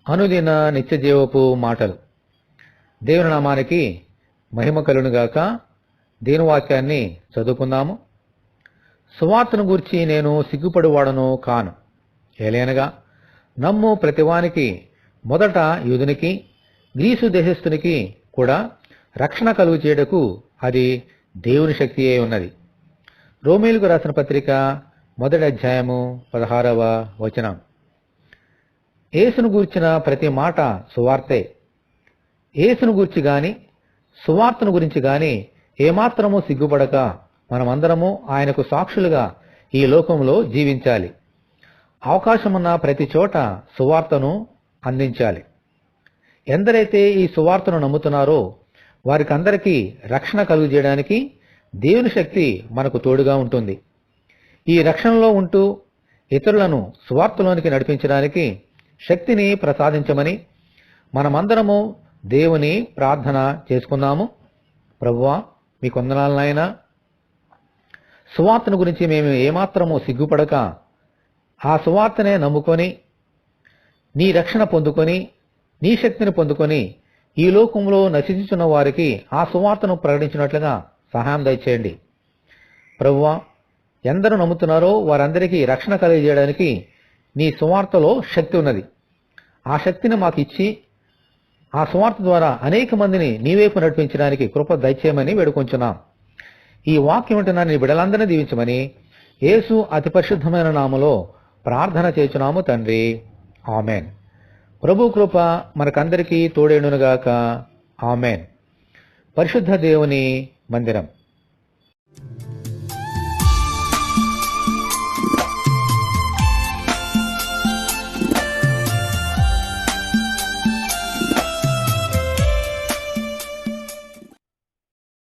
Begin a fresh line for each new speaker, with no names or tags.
అనుదిన నిత్య జీవపు మాటలు. దేవుని నామానికి మహిమ కలుగునుగాక. దేవుని వాక్యాన్ని చదువుకుందాము. సువార్తను గూర్చి నేను సిగ్గుపడువాడను కాను. ఏలైనగా నమ్ము ప్రతివానికి, మొదట యూదునికి, గ్రీసు దేశస్థునికి కూడా రక్షణ కలుగు చేయడకు అది దేవుని శక్తి అయి ఉన్నది. రోమీయులకు రాసిన పత్రిక 1వ అధ్యాయము 16వ వచనం. యేసును గూర్చిన ప్రతి మాట సువార్తే. యేసును గూర్చి గాని సువార్తను గురించి గాని ఏమాత్రమూ సిగ్గుపడక మనమందరము ఆయనకు సాక్షులుగా ఈ లోకంలో జీవించాలి. అవకాశమున్న ప్రతి చోట సువార్తను అందించాలి. ఎందరైతే ఈ సువార్తను నమ్ముతున్నారో వారికందరికీ రక్షణ కలుగు చేయడానికి దేవుని శక్తి మనకు తోడుగా ఉంటుంది. ఈ రక్షణలో ఉంటూ ఇతరులను సువార్తలోనికి నడిపించడానికి శక్తిని ప్రసాదించమని మనమందరము దేవుని ప్రార్థన చేసుకుందాము. ప్రభువా, మీ కొందనాలు నాయనా, సువార్తను గురించి మేము ఏమాత్రము సిగ్గుపడక ఆ సువార్తనే నమ్ముకొని నీ రక్షణ పొందుకొని నీ శక్తిని పొందుకొని ఈ లోకంలో నశించుచున్న వారికి ఆ సువార్తను ప్రకటించినట్లుగా సహాయం దయచేయండి. ప్రభువా, ఎందరూ నమ్ముతున్నారో వారందరికీ రక్షణ కలిగజేయడానికి నీ సువార్తలో శక్తి ఉన్నది. ఆ శక్తిని మాకు ఇచ్చి ఆ సువార్త ద్వారా అనేక మందిని నీ వైపు నడిపించడానికి కృప దయచేయమని వేడుకొంచున్నాం. ఈ వాక్యం వింటున్న నీ బిడ్డలందరినీ దీవించమని యేసు అతి పరిశుద్ధమైన నామములో ప్రార్థన చేయుచున్నాము తండ్రి. ఆమెన్. ప్రభు కృప మనకందరికీ తోడేయునుగాక. ఆమెన్. పరిశుద్ధ దేవుని మందిరం.